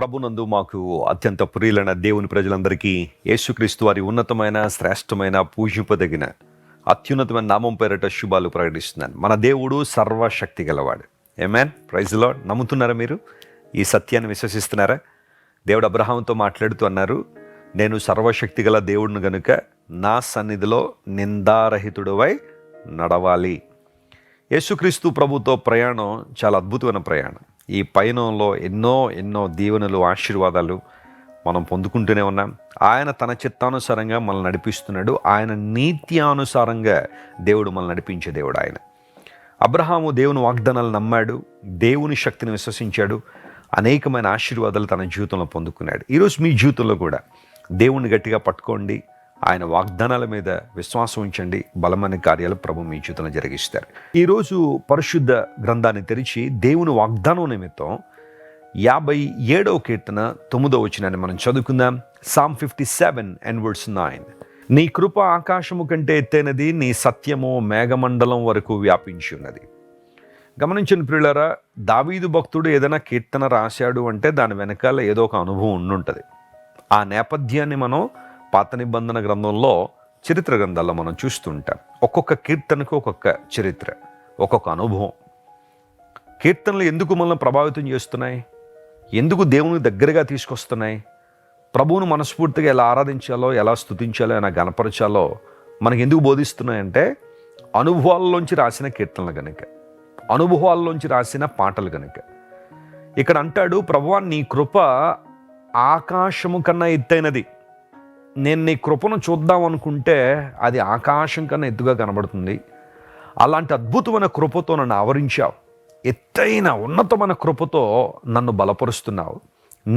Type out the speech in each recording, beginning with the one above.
ప్రభునందు మాకు అత్యంత ప్రియులైన దేవుని ప్రజలందరికీ యేసుక్రీస్తు వారి ఉన్నతమైన శ్రేష్టమైన పూజింపదగిన అత్యున్నతమైన నామం పేరట శుభాలు ప్రకటిస్తున్నాను. మన దేవుడు సర్వశక్తి గలవాడు. ఆమేన్. Praise lord. నమ్ముతున్నారా? మీరు ఈ సత్యాన్ని విశ్వసిస్తున్నారా? దేవుడు అబ్రహాముతో మాట్లాడుతూ అన్నారు, నేను సర్వశక్తి గల దేవుడిని గనుక నా సన్నిధిలో నిందారహితుడివై నడవాలి. యేసుక్రీస్తు ప్రభుతో ప్రయాణం చాలా అద్భుతమైన ప్రయాణం. ఈ పయనంలో ఎన్నో దీవెనలు, ఆశీర్వాదాలు మనం పొందుకుంటూనే ఉన్నాం. ఆయన తన చిత్తానుసారంగా మనల్ని నడిపిస్తున్నాడు. ఆయన నీత్యానుసారంగా దేవుడు మనల్ని నడిపించే దేవుడు ఆయన. అబ్రహాము దేవుని వాగ్దానాలు నమ్మాడు, దేవుని శక్తిని విశ్వసించాడు, అనేకమైన ఆశీర్వాదాలు తన జీవితంలో పొందుకున్నాడు. ఈరోజు మీ జీవితంలో కూడా దేవుణ్ణి గట్టిగా పట్టుకోండి, ఆయన వాగ్దానాల మీద విశ్వాసం ఉంచండి, బలమైన కార్యాలు ప్రభు మీ జీవితంలో జరిగిస్తారు. ఈరోజు పరిశుద్ధ గ్రంథాన్ని తెరిచి దేవుని వాగ్దానం నిమిత్తం 57వ కీర్తన 9వ వచనాన్ని మనం చదువుకుందాం. Psalm 57 and verse 9. నీ కృప ఆకాశము కంటే ఎత్తైనది, నీ సత్యము మేఘమండలం వరకు వ్యాపించి ఉన్నది. గమనించిన ప్రియులారా, దావీదు భక్తుడు ఏదైనా కీర్తన రాశాడు అంటే దాని వెనకాల ఏదో ఒక అనుభవం ఉండుంటుంది. ఆ నేపథ్యాన్ని మనం పాత నిబంధన గ్రంథంలో, చరిత్ర గ్రంథాల్లో మనం చూస్తుంటాం. ఒక్కొక్క కీర్తనకు ఒక్కొక్క చరిత్ర, ఒక్కొక్క అనుభవం. కీర్తనలు ఎందుకు మనల్ని ప్రభావితం చేస్తున్నాయి? ఎందుకు దేవుని దగ్గరగా తీసుకొస్తున్నాయి? ప్రభువును మనస్ఫూర్తిగా ఎలా ఆరాధించాలో, ఎలా స్తుతించాలో, ఎలా గణపరచాలో మనకు ఎందుకు బోధిస్తున్నాయంటే అనుభవాల్లోంచి రాసిన కీర్తనలు కనుక, అనుభవాల్లోంచి రాసిన పాటలు కనుక. ఇక్కడ అంటాడు, ప్రభువా నీ కృప ఆకాశము కన్నా ఎత్తైనది. నేను నీ కృపను చూద్దాం అనుకుంటే అది ఆకాశం కన్నా ఎత్తుగా కనబడుతుంది. అలాంటి అద్భుతమైన కృపతో నన్ను ఆవరించావు. ఎత్తైన ఉన్నతమైన కృపతో నన్ను బలపరుస్తున్నావు.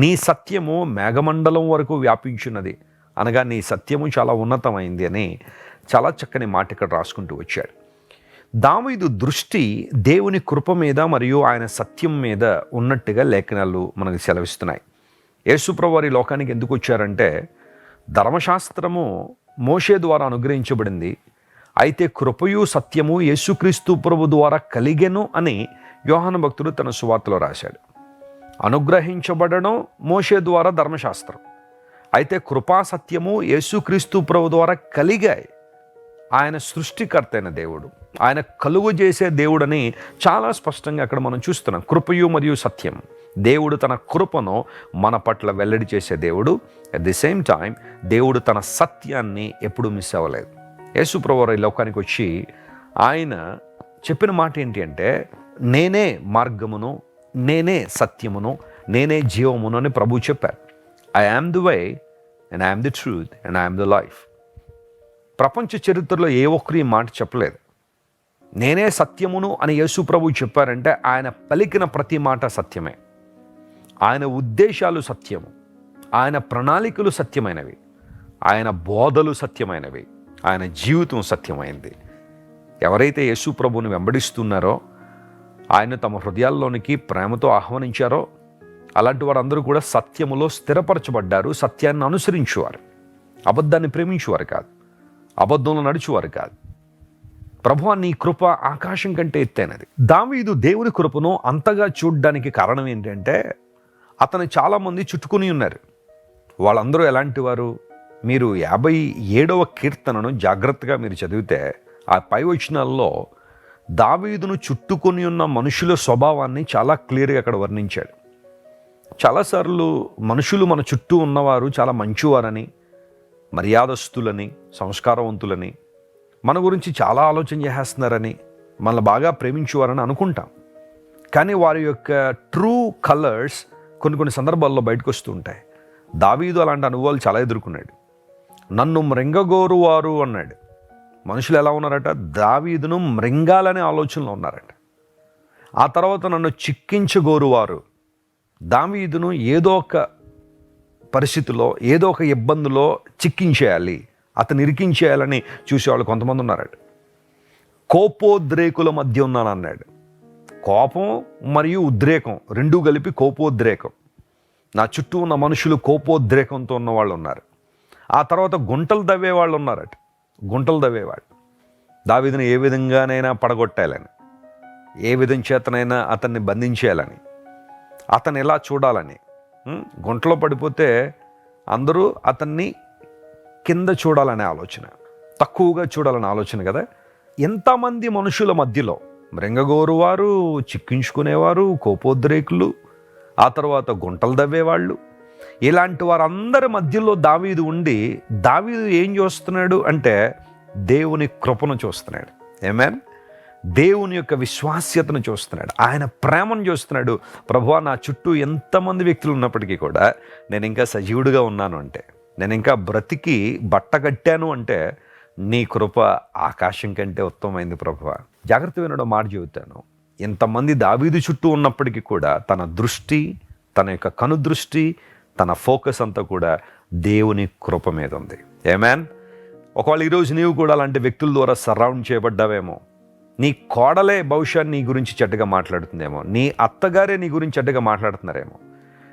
నీ సత్యము మేఘమండలం వరకు వ్యాపించున్నది. అనగా నీ సత్యము చాలా ఉన్నతమైంది అని చాలా చక్కని మాట ఇక్కడ రాసుకుంటూ వచ్చాడు. దావీదు దృష్టి దేవుని కృప మీద మరియు ఆయన సత్యం మీద ఉన్నట్టుగా లేఖనాలు మనకు సెలవిస్తున్నాయి. యేసుప్రభువు వారి లోకానికి ఎందుకు వచ్చారంటే, ధర్మశాస్త్రము మోషే ద్వారా అనుగ్రహించబడింది, అయితే కృపయు సత్యము యేసుక్రీస్తు ప్రభు ద్వారా కలిగెను అని యోహాను భక్తుడు తన సువార్తలో రాశాడు. అనుగ్రహించబడడం మోషే ద్వారా ధర్మశాస్త్రం, అయితే కృపా సత్యము యేసుక్రీస్తు ప్రభు ద్వారా కలిగాయి. ఆయన సృష్టికర్త అయిన దేవుడు, ఆయన కలుగు చేసే దేవుడని చాలా స్పష్టంగా అక్కడ మనం చూస్తున్నాం. కృపయు మరియు సత్యం, దేవుడు తన కృపను మన పట్ల వెల్లడి చేసే దేవుడు. అట్ ది సేమ్ టైం దేవుడు తన సత్యాన్ని ఎప్పుడూ మిస్ అవ్వలేదు. యేసుప్రభువు ఈ లోకానికి వచ్చి ఆయన చెప్పిన మాట ఏంటి అంటే, నేనే మార్గమును, నేనే సత్యమును, నేనే జీవమును అని ప్రభువు చెప్పారు. I am the way and I am the truth and I am the life. ప్రపంచ చరిత్రలో ఏ ఒక్కరు ఈ మాట చెప్పలేదు. నేనే సత్యమును అని యేసు ప్రభువు చెప్పారంటే ఆయన పలికిన ప్రతి మాట సత్యమే. ఆయన ఉద్దేశాలు సత్యము, ఆయన ప్రణాళికలు సత్యమైనవి, ఆయన బోధలు సత్యమైనవి, ఆయన జీవితం సత్యమైంది. ఎవరైతే యేసు ప్రభువుని వెంబడిస్తున్నారో, ఆయన తమ హృదయాల్లోనికి ప్రేమతో ఆహ్వానించారో, అలాంటి వారందరూ కూడా సత్యములో స్థిరపరచబడ్డారు. సత్యాన్ని అనుసరించువారు, అబద్ధాన్ని ప్రేమించువారు కాదు, అబద్ధంలో నడుచువారు కాదు. ప్రభువా నీ కృప ఆకాశం కంటే ఎత్తైనది. దావీదు దేవుని కృపను అంతగా చూడడానికి కారణం ఏంటంటే, అతను చాలామంది చుట్టుకుని ఉన్నారు. వాళ్ళందరూ ఎలాంటి వారు? మీరు 57వ కీర్తనను జాగ్రత్తగా మీరు చదివితే ఆ పై వచనాల్లో దావీదును చుట్టుకొని ఉన్న మనుషుల స్వభావాన్ని చాలా క్లియర్గా అక్కడ వర్ణించాడు. చాలాసార్లు మనుషులు మన చుట్టూ ఉన్నవారు చాలా మంచివారని, మర్యాదస్తులని, సంస్కారవంతులని, మన గురించి చాలా ఆలోచన చేస్తున్నారని, మనల్ని బాగా ప్రేమించేవారని అనుకుంటాం. కానీ వారి యొక్క ట్రూ కలర్స్ కొన్ని సందర్భాల్లో బయటకు వస్తూ ఉంటాయి. దావీదు అలాంటి అనుభవాలు చాలా ఎదుర్కొన్నాడు. నన్ను మృంగగోరువారు అన్నాడు. మనుషులు ఎలా ఉన్నారట? దావీదును మృంగాలనే ఆలోచనలో ఉన్నారట. ఆ తర్వాత నన్ను చిక్కించగోరువారు, దావీదును ఏదో ఒక పరిస్థితిలో, ఏదో ఒక ఇబ్బందిలో చిక్కించేయాలి, అతను ఇరికించేయాలని చూసేవాళ్ళు కొంతమంది ఉన్నారట. కోపోద్రేకుల మధ్య ఉన్నాను అన్నాడు. కోపం మరియు ఉద్రేకం రెండూ కలిపి కోపోద్రేకం. నా చుట్టూ ఉన్న మనుషులు కోపోద్రేకంతో ఉన్నవాళ్ళు ఉన్నారు. ఆ తర్వాత గుంటలు దవ్వేవాళ్ళు ఉన్నారట. గుంటలు దవ్వేవాళ్ళు దావీదుని ఏ విధంగానైనా పడగొట్టాలని, ఏ విధం చేతనైనా అతన్ని బంధించేయాలని, అతను ఎలా చూడాలని, గుంటలో పడిపోతే అందరూ అతన్ని కింద చూడాలనే ఆలోచన, తక్కువగా చూడాలనే ఆలోచన కదా. ఎంతమంది మనుషుల మధ్యలో మృంగగోరువారు, చిక్కించుకునేవారు, కోపోద్రేకులు, ఆ తర్వాత గుంటలు దవ్వేవాళ్ళు, ఇలాంటి వారందరి మధ్యలో దావీదు ఉండి, దావీదు ఏం చూస్తున్నాడు అంటే దేవుని కృపను చూస్తున్నాడు. ఆమేన్. దేవుని యొక్క విశ్వాస్యతను చూస్తున్నాడు, ఆయన ప్రేమను చూస్తున్నాడు. ప్రభువా, నా చుట్టూ ఎంతమంది వ్యక్తులు ఉన్నప్పటికీ కూడా నేను ఇంకా సజీవుడిగా ఉన్నాను అంటే, నేను ఇంకా బ్రతికి బట్ట కట్టాను అంటే నీ కృప ఆకాశం కంటే ఉత్తమమైంది ప్రభువా. జాగ్రత్త వినడం మాట చెబుతాను. ఎంతమంది దావీదు చుట్టూ ఉన్నప్పటికీ కూడా తన దృష్టి, తన యొక్క కనుదృష్టి, తన ఫోకస్ అంతా కూడా దేవుని కృప మీద ఉంది. ఆమేన్. ఒకవేళ ఈరోజు నీవు కూడా అలాంటి వ్యక్తుల ద్వారా సరౌండ్ చేయబడ్డావేమో, నీ కోడలే బహుశా నీ గురించి చెడ్డగా మాట్లాడుతుందేమో, నీ అత్తగారే నీ గురించి చెడ్డగా మాట్లాడుతున్నారేమో,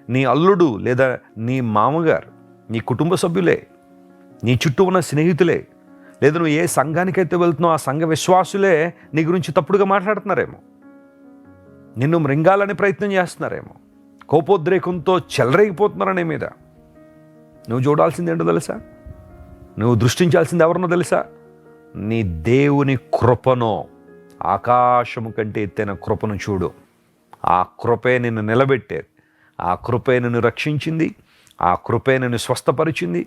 నీ అల్లుడు లేదా నీ మామగారు, నీ కుటుంబ సభ్యులే, నీ చుట్టూ ఉన్న స్నేహితులే, లేదా నువ్వు ఏ సంఘానికైతే వెళ్తున్నావు ఆ సంఘ విశ్వాసులే నీ గురించి తప్పుడుగా మాట్లాడుతున్నారేమో, నిన్ను మృంగాలని ప్రయత్నం చేస్తున్నారేమో, కోపోద్రేకంతో చెలరేగిపోతున్నారా నీ మీద. నువ్వు చూడాల్సింది ఏంటో తెలుసా? నువ్వు దృష్టించాల్సింది ఎవరినో తెలుసా? నీ దేవుని కృపను, ఆకాశము కంటే ఎత్తైన కృపను చూడు. ఆ కృపే నిన్ను నిలబెట్టేది, ఆ కృపే నిన్ను రక్షించింది, ఆ కృపే నిన్ను స్వస్థపరిచింది,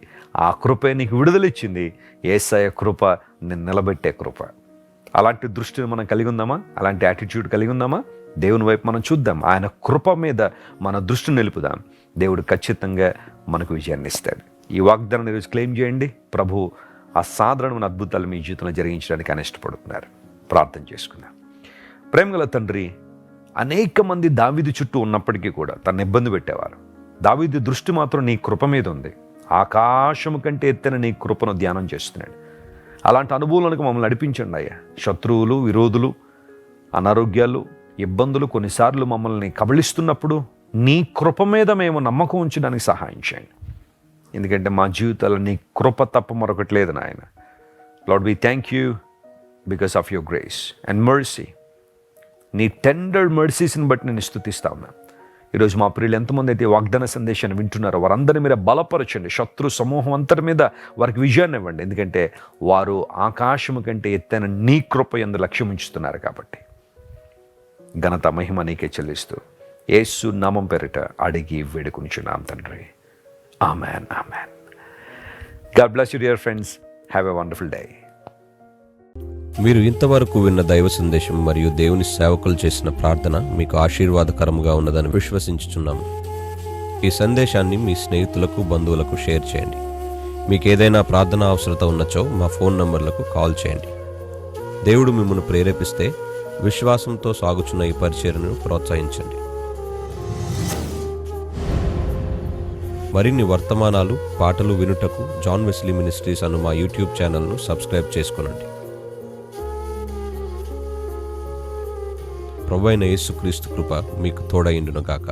ఆ కృపే నీకు విడుదలిచ్చింది. యేసయ్య కృప నిన్ను నిలబెట్టే కృప. అలాంటి దృష్టిని మనం కలిగి ఉందామా? అలాంటి యాటిట్యూడ్ కలిగి ఉందామా? దేవుని వైపు మనం చూద్దాం, ఆయన కృప మీద మన దృష్టిని నిలుపుదాం. దేవుడు ఖచ్చితంగా మనకు విజయాన్ని ఇస్తాడు. ఈ వాగ్దానాన్ని ఈరోజు క్లెయిమ్ చేయండి. ప్రభు అసాధారణమైన అద్భుతాలు మీ జీవితంలో జరిగించడానికి ఆయన ఇష్టపడుతున్నారు. ప్రార్థన చేసుకుందాం. ప్రేమగల తండ్రి, అనేక మంది దావీదు చుట్టూ ఉన్నప్పటికీ కూడా తను ఇబ్బంది పెట్టేవారు. దావీదు దృష్టి మాత్రం నీ కృప మీద ఉంది. ఆకాశము కంటే ఎత్తైన నీ కృపను ధ్యానం చేస్తున్నాడు. అలాంటి అనుభవాలకు మమ్మల్ని నడిపించండి అయ్యా. శత్రువులు, విరోధులు, అనారోగ్యాలు, ఇబ్బందులు కొన్నిసార్లు మమ్మల్ని కబళిస్తున్నప్పుడు నీ కృప మీద మేము నమ్మకం ఉంచడానికి సహాయం చేయండి. ఎందుకంటే మా జీవితాల్లో నీ కృప తప్ప మరొకటి లేదు నాయన. Lord, we thank you because of your grace and mercy. నీ టెండర్ మర్సీస్ని బట్టి నేను స్తుతిస్తా ఉన్నాను. ఈరోజు మా ప్రియులు ఎంతమంది అయితే వాగ్దాన సందేశాన్ని వింటున్నారో వారందరి మీద బలపరచండి. శత్రు సమూహం అంతటి మీద వారికి విజయాన్ని ఇవ్వండి. ఎందుకంటే వారు ఆకాశము కంటే ఎత్తైన నీ కృప యందు లక్ష్యం ఉంచుతున్నారు కాబట్టి. ఘనత మహిమ నీకే చెల్లిస్తూ యేసు నామం పేరిట అడిగి వేడుకొనుచున్నాం తండ్రి. Amen, amen. God bless you dear friends. Have a wonderful day. మీరు ఇంతవరకు విన్న దైవ సందేశం మరియు దేవుని సేవకులు చేసిన ప్రార్థన మీకు ఆశీర్వాదకరంగా ఉన్నదని విశ్వసించుచున్నాము. ఈ సందేశాన్ని మీ స్నేహితులకు, బంధువులకు షేర్ చేయండి. మీకు ఏదైనా ప్రార్థన అవసరత ఉన్నచో మా ఫోన్ నంబర్లకు కాల్ చేయండి. దేవుడు మిమ్మల్ని ప్రేరేపిస్తే విశ్వాసంతో సాగుచున్న ఈ పరిచర్యను ప్రోత్సహించండి. మరిన్ని వర్తమానాలు, పాటలు వినుటకు జాన్ వెస్లీ మినిస్ట్రీస్ అను మా యూట్యూబ్ ఛానల్ను సబ్స్క్రైబ్ చేసుకొనండి. ప్రభువైన యేసుక్రీస్తు కృప మీకు తోడైండును గాక.